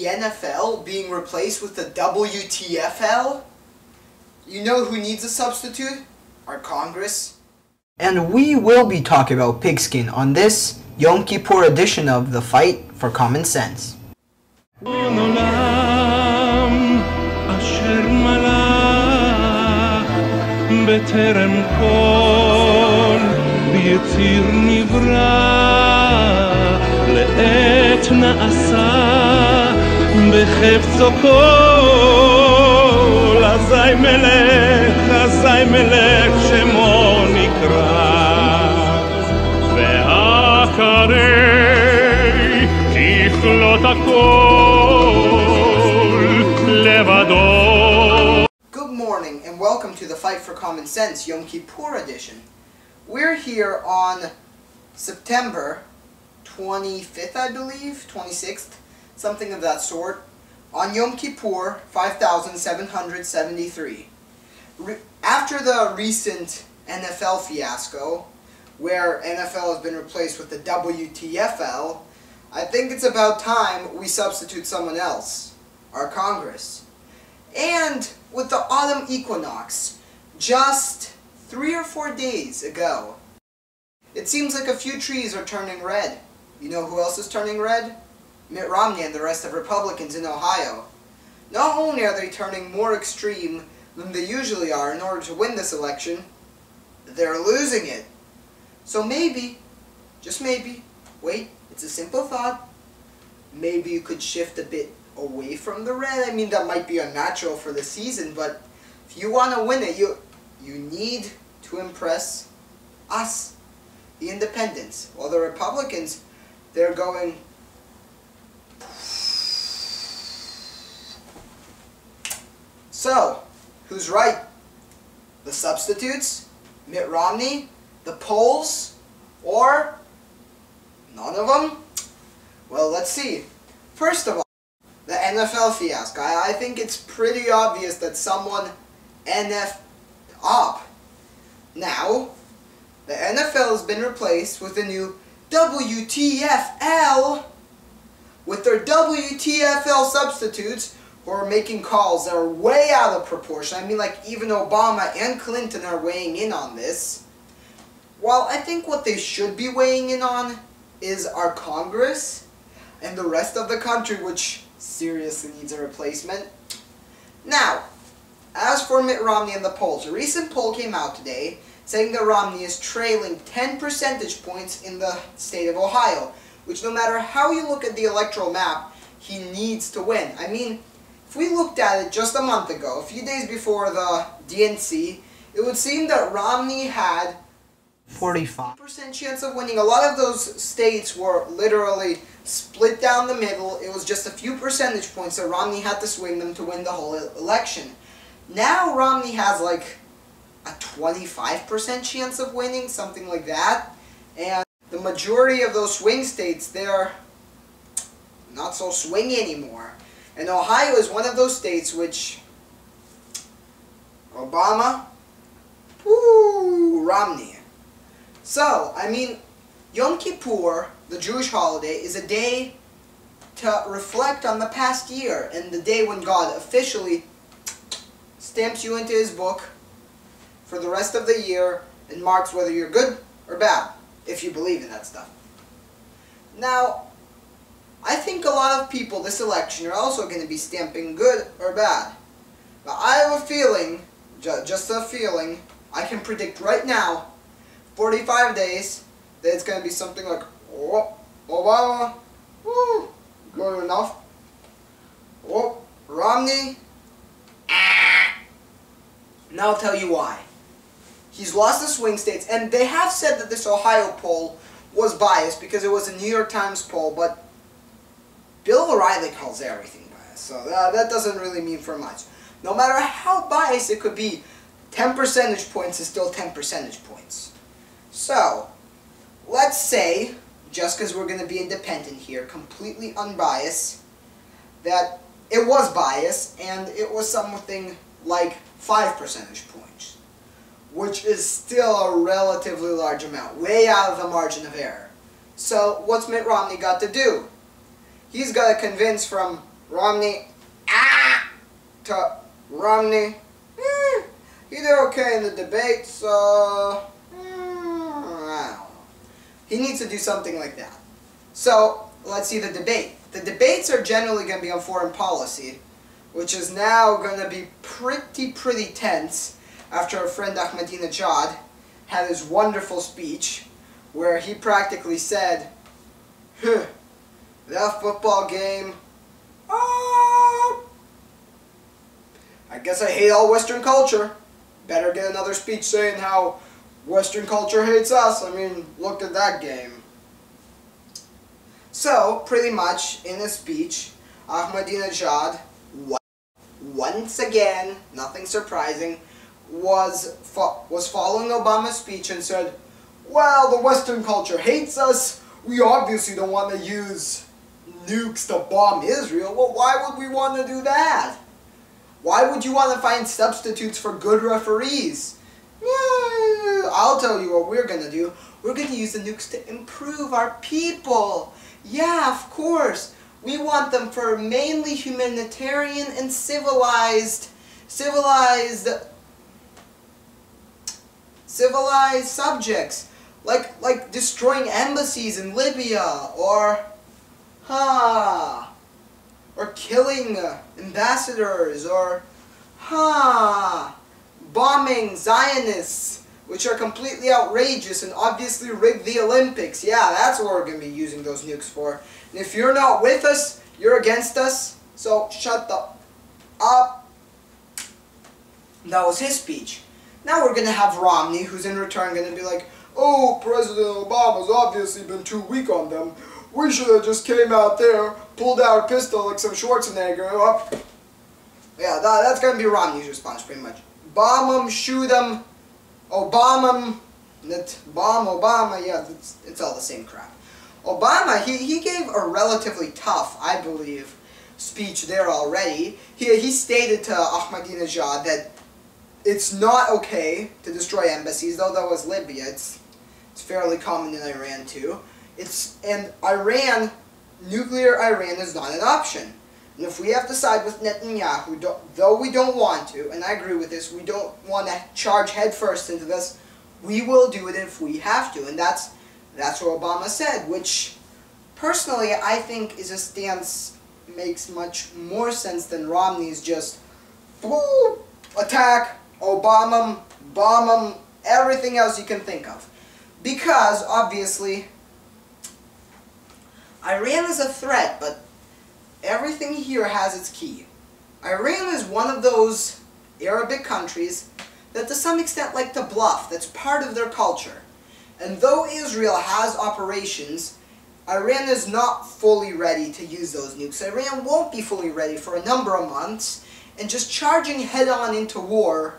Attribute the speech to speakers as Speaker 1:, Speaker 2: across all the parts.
Speaker 1: the NFL being replaced with the WTFL? You know who needs a substitute? Our Congress. And we will be talking about pigskin on this Yom Kippur edition of The Fight for Common Sense.
Speaker 2: בטרם כל ביציר נברא לעת נעשה בחפצו כל אזי מלך שמו נקרא ואחרי ככלות הכל לבדו.
Speaker 1: Good morning and welcome to the Fight for Common Sense Yom Kippur edition. We're here on September 25th, I believe, 26th, something of that sort, on Yom Kippur 5773. After the recent NFL fiasco, where NFL has been replaced with the WTFL, I think it's about time we substitute someone else, our Congress. And with the autumn equinox, just 3 or 4 days ago, it seems like a few trees are turning red. You know who else is turning red? Mitt Romney and the rest of Republicans in Ohio. Not only are they turning more extreme than they usually are in order to win this election, they're losing it. So maybe, just maybe, wait, it's a simple thought, maybe you could shift a bit away from the red. I mean, that might be unnatural for the season, but if you want to win it, you need to impress us, the independents. While the Republicans, they're going... So, who's right? The substitutes? Mitt Romney? The polls? Or none of them? Well, let's see. First of all, the NFL fiasco. I think it's pretty obvious that someone NF'd up. Now, the NFL has been replaced with a new WTFL, with their WTFL substitutes who are making calls that are way out of proportion. I mean, like, even Obama and Clinton are weighing in on this. While I think what they should be weighing in on is our Congress and the rest of the country, which seriously needs a replacement. Now, as for Mitt Romney and the polls, a recent poll came out today saying that Romney is trailing 10 percentage points in the state of Ohio, which no matter how you look at the electoral map, he needs to win. I mean, if we looked at it just a month ago, a few days before the DNC, it would seem that Romney had 45% chance of winning. A lot of those states were literally split down the middle. It was just a few percentage points that Romney had to swing them to win the whole election. Now Romney has like a 25% chance of winning, something like that. And the majority of those swing states, they're not so swingy anymore. And Ohio is one of those states which Obama, Romney. So, I mean, Yom Kippur, the Jewish holiday, is a day to reflect on the past year and the day when God officially stamps you into His book for the rest of the year and marks whether you're good or bad, if you believe in that stuff. Now, I think a lot of people this election are also going to be stamping good or bad. But I have a feeling, just a feeling, I can predict right now, 45 days, that it's going to be something like, oh, Obama, good enough. Oh, Romney, Now I'll tell you why. He's lost the swing states, and they have said that this Ohio poll was biased because it was a New York Times poll, but Bill O'Reilly calls everything biased, so that doesn't really mean for much. No matter how biased it could be, 10 percentage points is still 10 percentage points. So, let's say, just because we're going to be independent here, completely unbiased, that it was biased, and it was something like 5 percentage points, which is still a relatively large amount, way out of the margin of error. So, what's Mitt Romney got to do? He's got to convince from Romney, to Romney. He did okay in the debate, so I don't know. He needs to do something like that. So, let's see the debate. The debates are generally going to be on foreign policy, which is now going to be pretty tense after our friend Ahmadinejad had his wonderful speech where he practically said, that football game, I guess I hate all Western culture. Better get another speech saying how Western culture hates us. I mean, look at that game. So, pretty much, in his speech, Ahmadinejad, once again, nothing surprising, was following Obama's speech and said, well, the Western culture hates us. We obviously don't want to use nukes to bomb Israel. Well, why would we want to do that? Why would you want to find substitutes for good referees? Yeah, I'll tell you what we're going to do. We're going to use the nukes to improve our people. Yeah, of course. We want them for mainly humanitarian and civilized subjects. Like destroying embassies in Libya or killing ambassadors or bombing Zionists, which are completely outrageous and obviously rigged the Olympics. Yeah, that's what we're going to be using those nukes for. And if you're not with us, you're against us, so shut up. That was his speech. Now we're going to have Romney, who's in return going to be like, oh, President Obama's obviously been too weak on them. We should have just came out there, pulled out a pistol like some Schwarzenegger. Yeah, that's going to be Romney's response, pretty much. Bomb him, shoot him, Obama, bomb Obama, yeah, it's all the same crap. Obama, he gave a relatively tough, I believe, speech there already. He stated to Ahmadinejad that it's not okay to destroy embassies, though that was Libya. It's fairly common in Iran too. And Iran, nuclear Iran is not an option. And if we have to side with Netanyahu, though we don't want to, and I agree with this, we don't want to charge headfirst into this, we will do it if we have to. And that's what Obama said, which personally I think is a stance makes much more sense than Romney's just attack, Obama, bomb him, everything else you can think of. Because, obviously, Iran is a threat, but everything here has its key. Iran is one of those Arabic countries that to some extent like to bluff. That's part of their culture. And though Israel has operations, Iran is not fully ready to use those nukes. Iran won't be fully ready for a number of months, and just charging head-on into war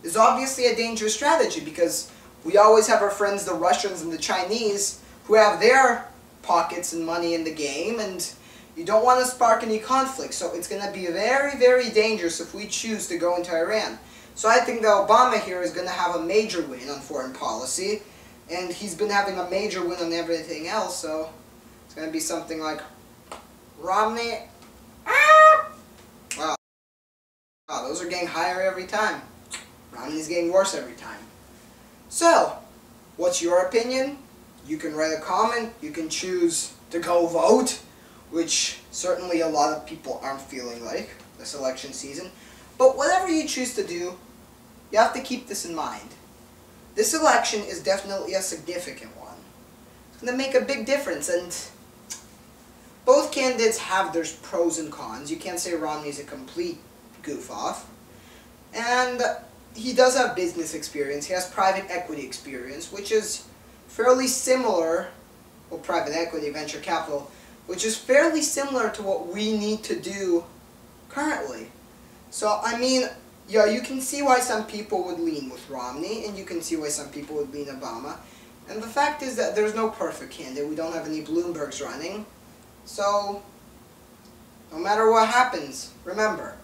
Speaker 1: is obviously a dangerous strategy because we always have our friends, the Russians and the Chinese, who have their pockets and money in the game, and you don't want to spark any conflict. So it's going to be very dangerous if we choose to go into Iran. So I think that Obama here is going to have a major win on foreign policy, and he's been having a major win on everything else, so it's going to be something like Romney. Wow, those are getting higher every time. Romney's getting worse every time. So, what's your opinion? You can write a comment, you can choose to go vote, which certainly a lot of people aren't feeling like this election season. But whatever you choose to do, you have to keep this in mind. This election is definitely a significant one. It's going to make a big difference, and both candidates have their pros and cons. You can't say Romney's a complete goof-off. And he does have business experience. He has private equity experience, which is fairly similar, well, private equity, venture capital, which is fairly similar to what we need to do currently. So, I mean, yeah, you can see why some people would lean with Romney, and you can see why some people would lean Obama. And the fact is that there's no perfect candidate. We don't have any Bloombergs running. So, no matter what happens, remember,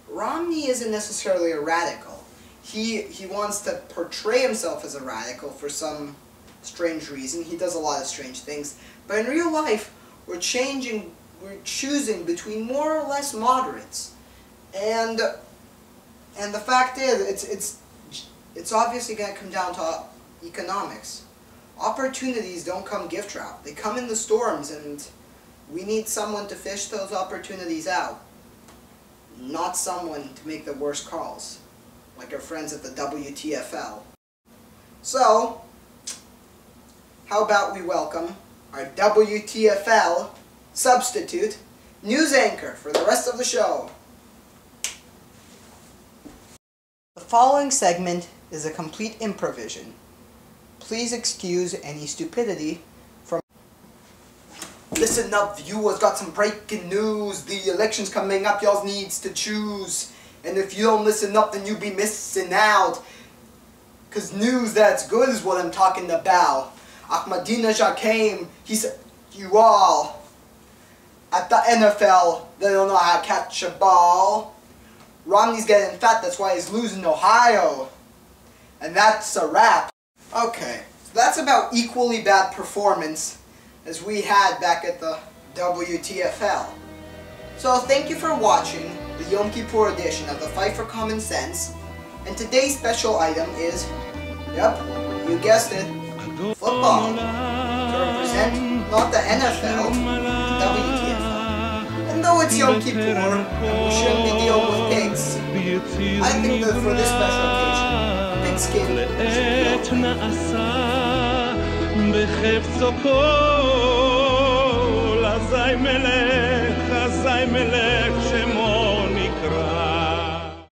Speaker 1: Romney isn't necessarily a radical. He wants to portray himself as a radical for some strange reason. He does a lot of strange things. But in real life, we're changing we're choosing between more or less moderates. And the fact is, it's obviously going to come down to economics. Opportunities don't come gift wrapped. They come in the storms, and we need someone to fish those opportunities out. Not someone to make the worst calls, like our friends at the WTFL. So, how about we welcome our WTFL substitute news anchor for the rest of the show. The following segment is a complete improvisation. Please excuse any stupidity from... Listen up, viewers, got some breaking news. The election's coming up, y'all needs to choose. And if you don't listen up, then you be missing out. Cause news that's good is what I'm talking about. Ahmadinejad came, he said, you all, at the NFL, they don't know how to catch a ball. Romney's getting fat, that's why he's losing Ohio. And that's a wrap. Okay, so that's about equally bad performance as we had back at the WTFL. So thank you for watching the Yom Kippur edition of the Fight for Common Sense. And today's special item is, yep, you guessed it, football. To represent not the NFL, the WTFL. And though it's Yom Kippur, and we shouldn't be dealing with pigs, I think that for this special occasion, pig skin should be okay.